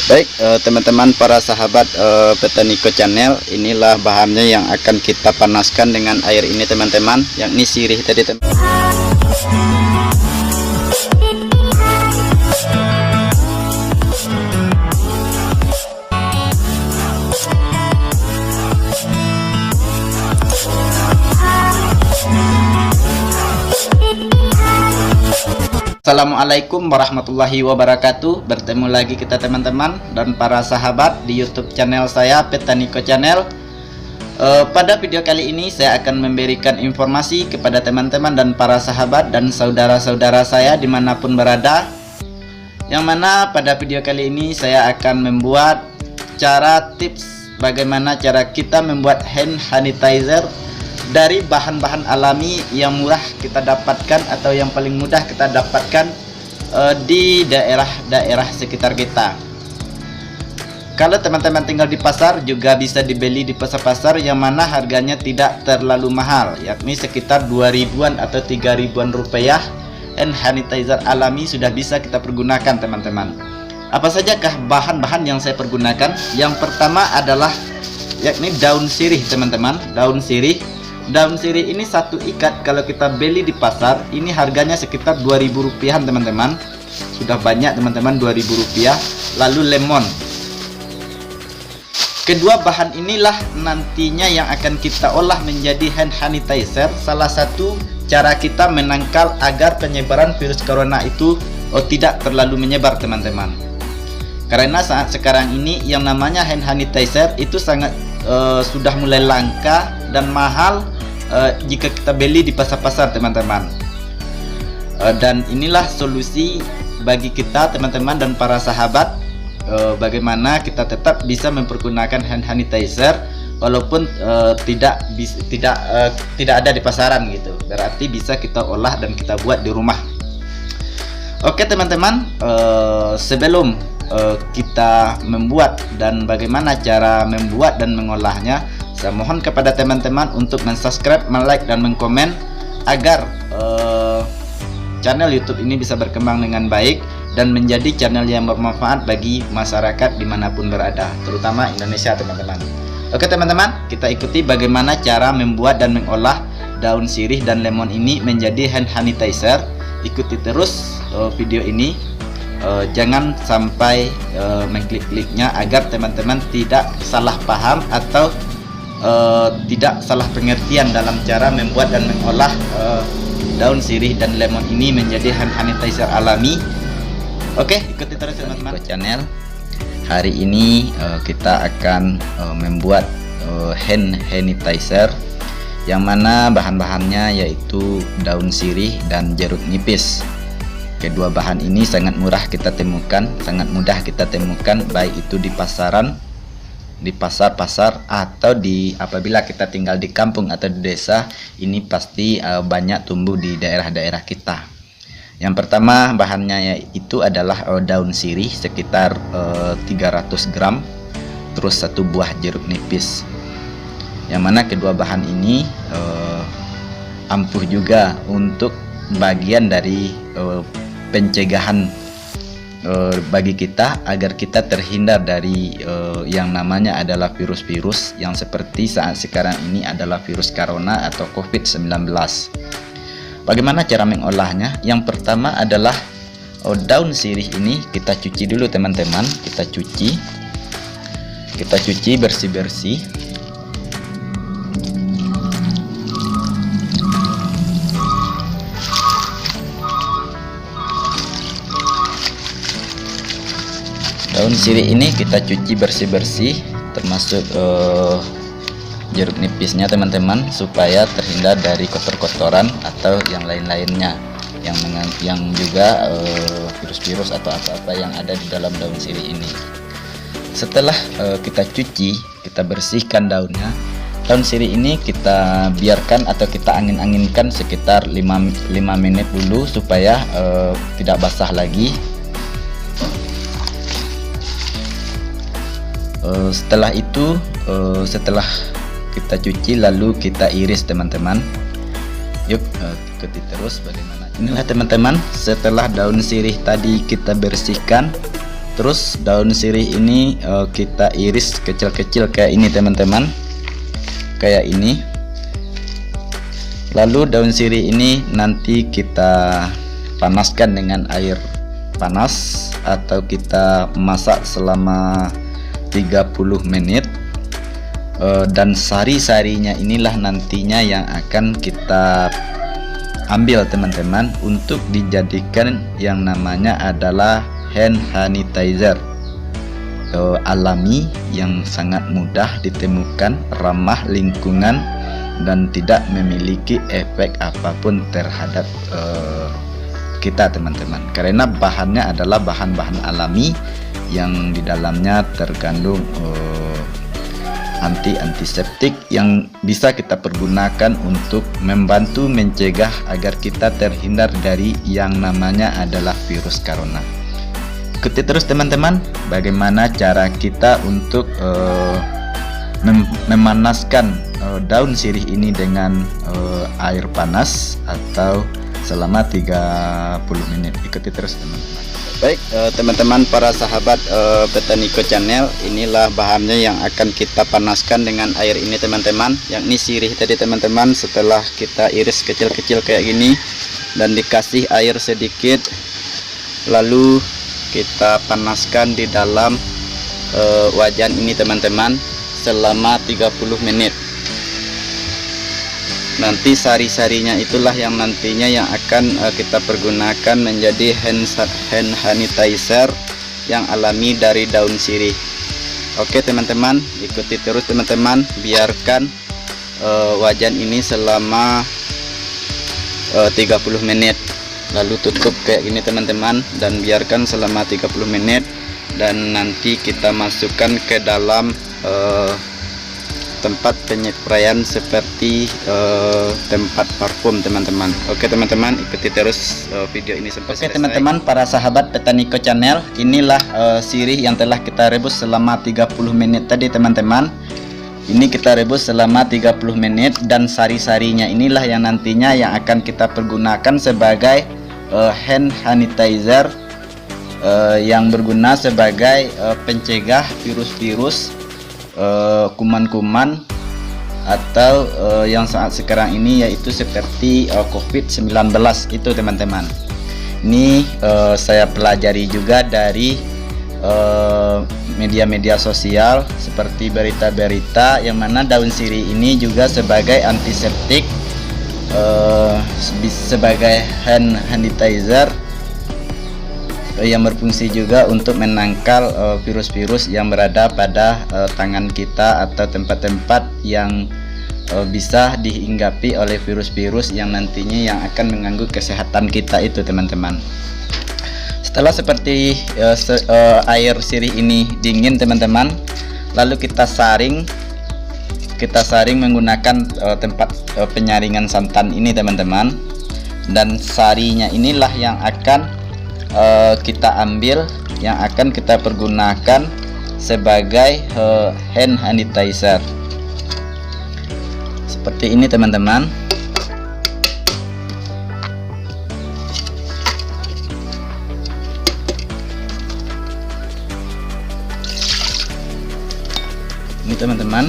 Baik, teman-teman para sahabat Petaniko Channel, inilah bahannya yang akan kita panaskan dengan air ini teman-teman, yakni sirih tadi teman. Assalamualaikum warahmatullahi wabarakatuh. Bertemu lagi kita teman-teman dan para sahabat di YouTube channel saya Petaniko Channel. Pada video kali ini saya akan memberikan informasi kepada teman-teman dan para sahabat dan saudara-saudara saya dimanapun berada, yang mana pada video kali ini saya akan membuat tips bagaimana cara kita membuat hand sanitizer dari bahan-bahan alami yang murah kita dapatkan atau yang paling mudah kita dapatkan di daerah-daerah sekitar kita. Kalau teman-teman tinggal di pasar juga bisa dibeli di pasar-pasar yang mana harganya tidak terlalu mahal, yakni sekitar 2.000-an atau 3.000-an rupiah. Hand sanitizer alami sudah bisa kita pergunakan teman-teman. Apa sajakah bahan-bahan yang saya pergunakan? Yang pertama adalah yakni daun sirih teman-teman. Daun sirih ini satu ikat kalau kita beli di pasar ini harganya sekitar 2.000 rupiah teman-teman. Sudah banyak teman-teman, 2.000 rupiah. Lalu lemon. Kedua bahan inilah nantinya yang akan kita olah menjadi hand sanitizer. Salah satu cara kita menangkal agar penyebaran virus corona itu tidak terlalu menyebar teman-teman. Karena saat sekarang ini yang namanya hand sanitizer itu sangat sudah mulai langka dan mahal jika kita beli di pasar-pasar teman-teman. Dan inilah solusi bagi kita teman-teman dan para sahabat, bagaimana kita tetap bisa mempergunakan hand sanitizer walaupun tidak ada di pasaran gitu. Berarti bisa kita olah dan kita buat di rumah. Oke teman-teman, sebelum kita membuat dan bagaimana cara membuat dan mengolahnya, saya mohon kepada teman-teman untuk subscribe, like, dan komen agar channel YouTube ini bisa berkembang dengan baik dan menjadi channel yang bermanfaat bagi masyarakat dimanapun berada, terutama Indonesia teman-teman. Oke teman-teman, kita ikuti bagaimana cara membuat dan mengolah daun sirih dan lemon ini menjadi hand sanitizer. Ikuti terus video ini. Jangan sampai mengklik-kliknya agar teman-teman tidak salah paham atau tidak salah pengertian dalam cara membuat dan mengolah daun sirih dan lemon ini menjadi hand sanitizer alami. Oke, ikuti terus teman-teman channel. Hari ini kita akan membuat hand sanitizer yang mana bahan-bahannya yaitu daun sirih dan jeruk nipis. Kedua bahan ini sangat murah kita temukan, sangat mudah kita temukan, baik itu di pasaran, di pasar-pasar, atau apabila kita tinggal di kampung atau di desa, ini pasti banyak tumbuh di daerah-daerah kita. Yang pertama bahannya itu adalah daun sirih sekitar 300 gram, terus satu buah jeruk nipis. Yang mana kedua bahan ini ampuh juga untuk bagian dari pencegahan bagi kita agar kita terhindar dari yang namanya adalah virus-virus yang seperti saat sekarang ini adalah virus corona atau COVID-19. Bagaimana cara mengolahnya? Yang pertama adalah daun sirih ini kita cuci dulu teman-teman. Kita cuci bersih-bersih. Daun sirih ini kita cuci bersih-bersih, termasuk jeruk nipisnya teman-teman, supaya terhindar dari kotor-kotoran atau yang lain-lainnya yang juga virus-virus atau apa-apa yang ada di dalam daun sirih ini. Setelah kita cuci, kita bersihkan daunnya. Daun sirih ini kita biarkan atau kita angin-anginkan sekitar 5 menit dulu supaya tidak basah lagi. Setelah itu, setelah kita cuci lalu kita iris teman-teman. Yuk ikuti terus bagaimana. Inilah teman-teman, setelah daun sirih tadi kita bersihkan, Terus daun sirih ini kita iris kecil-kecil kayak ini teman-teman, kayak ini. Lalu daun sirih ini nanti kita panaskan dengan air panas atau kita masak selama 30 menit. Dan sari-sarinya inilah nantinya yang akan kita ambil teman-teman untuk dijadikan yang namanya adalah hand sanitizer alami yang sangat mudah ditemukan, ramah lingkungan, dan tidak memiliki efek apapun terhadap kita teman-teman, karena bahannya adalah bahan-bahan alami yang di dalamnya terkandung antiseptik yang bisa kita pergunakan untuk membantu mencegah agar kita terhindar dari yang namanya adalah virus corona. Ikuti terus teman-teman bagaimana cara kita untuk memanaskan daun sirih ini dengan air panas atau selama 30 menit. Ikuti terus teman-teman. Baik teman-teman para sahabat Petaniko Channel, inilah bahannya yang akan kita panaskan dengan air ini teman-teman, yakni sirih tadi teman-teman. Setelah kita iris kecil-kecil kayak gini dan dikasih air sedikit, lalu kita panaskan di dalam wajan ini teman-teman selama 30 menit. Nanti sari-sarinya itulah yang nantinya yang akan kita pergunakan menjadi hand sanitizer yang alami dari daun sirih. Oke teman-teman, ikuti terus teman-teman, biarkan wajan ini selama 30 menit, lalu tutup kayak gini teman-teman, dan biarkan selama 30 menit, dan nanti kita masukkan ke dalam tempat penyepraian seperti tempat parfum teman-teman. Oke teman-teman, ikuti terus video ini sampai selesai. Oke teman-teman para sahabat Petaniko Channel, inilah sirih yang telah kita rebus selama 30 menit tadi teman-teman. Ini kita rebus selama 30 menit, dan sari-sarinya inilah yang nantinya yang akan kita pergunakan sebagai hand sanitizer yang berguna sebagai pencegah virus-virus, kuman-kuman, atau yang saat sekarang ini yaitu seperti COVID-19 itu teman-teman. Ini saya pelajari juga dari media-media sosial seperti berita-berita yang mana daun sirih ini juga sebagai antiseptik, sebagai hand sanitizer yang berfungsi juga untuk menangkal virus-virus yang berada pada tangan kita atau tempat-tempat yang bisa dihinggapi oleh virus-virus yang nantinya yang akan mengganggu kesehatan kita itu teman-teman. Setelah seperti air sirih ini dingin teman-teman, lalu kita saring menggunakan tempat penyaringan santan ini teman-teman, dan sarinya inilah yang akan kita ambil, yang akan kita pergunakan sebagai hand sanitizer seperti ini teman-teman. Ini teman-teman,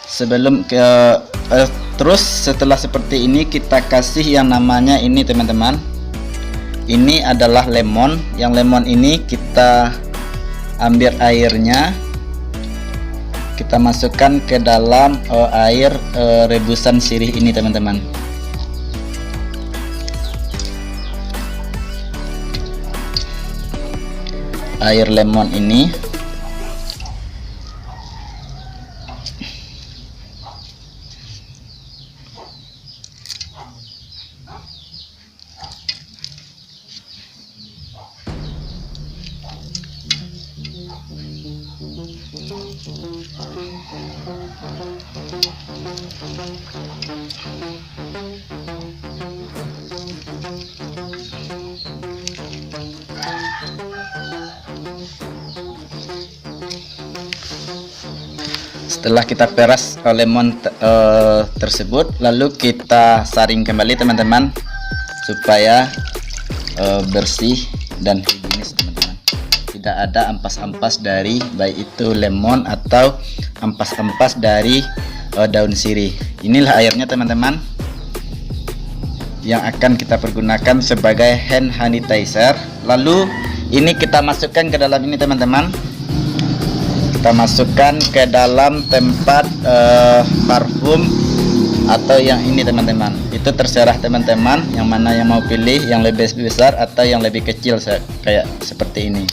sebelum terus setelah seperti ini kita kasih yang namanya ini teman-teman. Ini adalah lemon. Yang lemon ini kita ambil airnya, kita masukkan ke dalam air rebusan sirih ini teman-teman. Air lemon ini setelah kita peras lemon tersebut, lalu kita saring kembali teman-teman supaya bersih dan higienis teman-teman. tidak ada ampas-ampas dari baik itu lemon atau ampas-ampas dari daun sirih. Inilah airnya teman-teman, yang akan kita pergunakan sebagai hand sanitizer. Lalu ini kita masukkan ke dalam ini teman-teman. Kita masukkan ke dalam tempat parfum atau yang ini teman-teman. Itu terserah teman-teman yang mana yang mau pilih, yang lebih besar atau yang lebih kecil kayak seperti ini.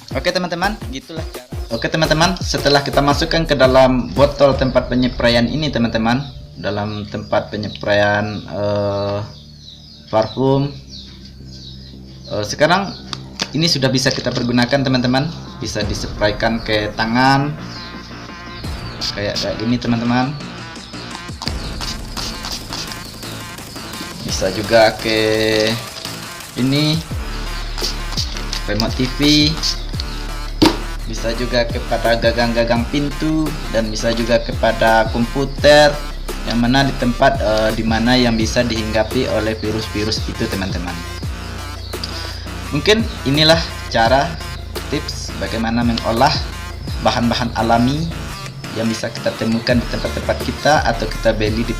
Oke teman-teman, gitulah cara. Oke teman-teman, setelah kita masukkan ke dalam botol tempat penyepraian ini teman-teman, dalam tempat penyepraian parfum, sekarang ini sudah bisa kita pergunakan teman-teman. Bisa disepraikan ke tangan kayak ini teman-teman, bisa juga ke ini remote TV, bisa juga kepada gagang-gagang pintu, dan bisa juga kepada komputer, yang mana di tempat di mana yang bisa dihinggapi oleh virus-virus itu teman-teman. Mungkin inilah cara tips bagaimana mengolah bahan-bahan alami yang bisa kita temukan di tempat-tempat kita atau kita beli di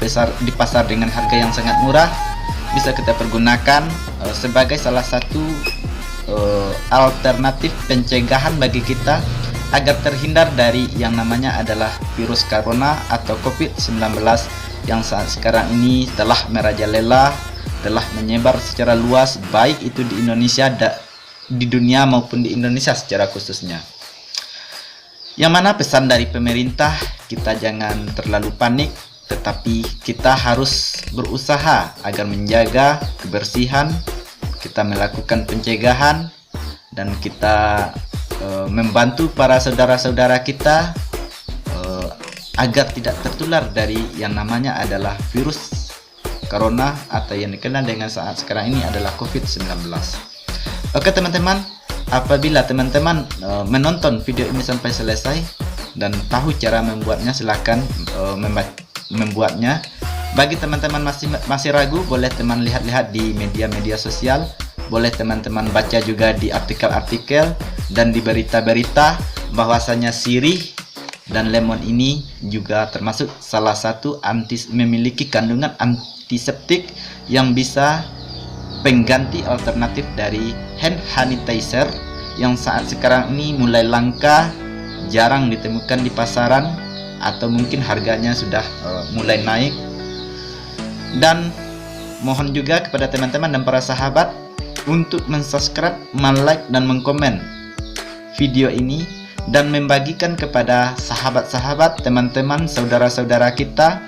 pasar dengan harga yang sangat murah. Bisa kita pergunakan sebagai salah satu alternatif pencegahan bagi kita agar terhindar dari yang namanya adalah virus corona atau COVID-19 yang saat sekarang ini telah merajalela, telah menyebar secara luas, baik itu di Indonesia, di dunia maupun di Indonesia secara khususnya. Yang mana pesan dari pemerintah, kita jangan terlalu panik, tetapi kita harus berusaha agar menjaga kebersihan, kita melakukan pencegahan, dan kita membantu para saudara-saudara kita agar tidak tertular dari yang namanya adalah virus corona atau yang dikenal dengan saat sekarang ini adalah COVID-19. Oke teman-teman, apabila teman-teman menonton video ini sampai selesai dan tahu cara membuatnya, silahkan membuatnya. Bagi teman-teman masih ragu, boleh teman lihat-lihat di media-media sosial, boleh teman-teman baca juga di artikel-artikel dan di berita-berita bahwasanya sirih dan lemon ini juga termasuk salah satu memiliki kandungan antiseptik yang bisa pengganti alternatif dari hand sanitizer yang saat sekarang ini mulai langka, jarang ditemukan di pasaran, atau mungkin harganya sudah mulai naik. Dan mohon juga kepada teman-teman dan para sahabat untuk mensubscribe, like, dan mengkomen video ini dan membagikan kepada sahabat-sahabat, teman-teman, saudara-saudara kita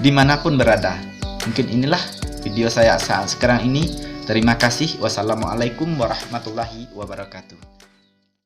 dimanapun berada. Mungkin inilah video saya saat sekarang ini. Terima kasih. Wassalamualaikum warahmatullahi wabarakatuh.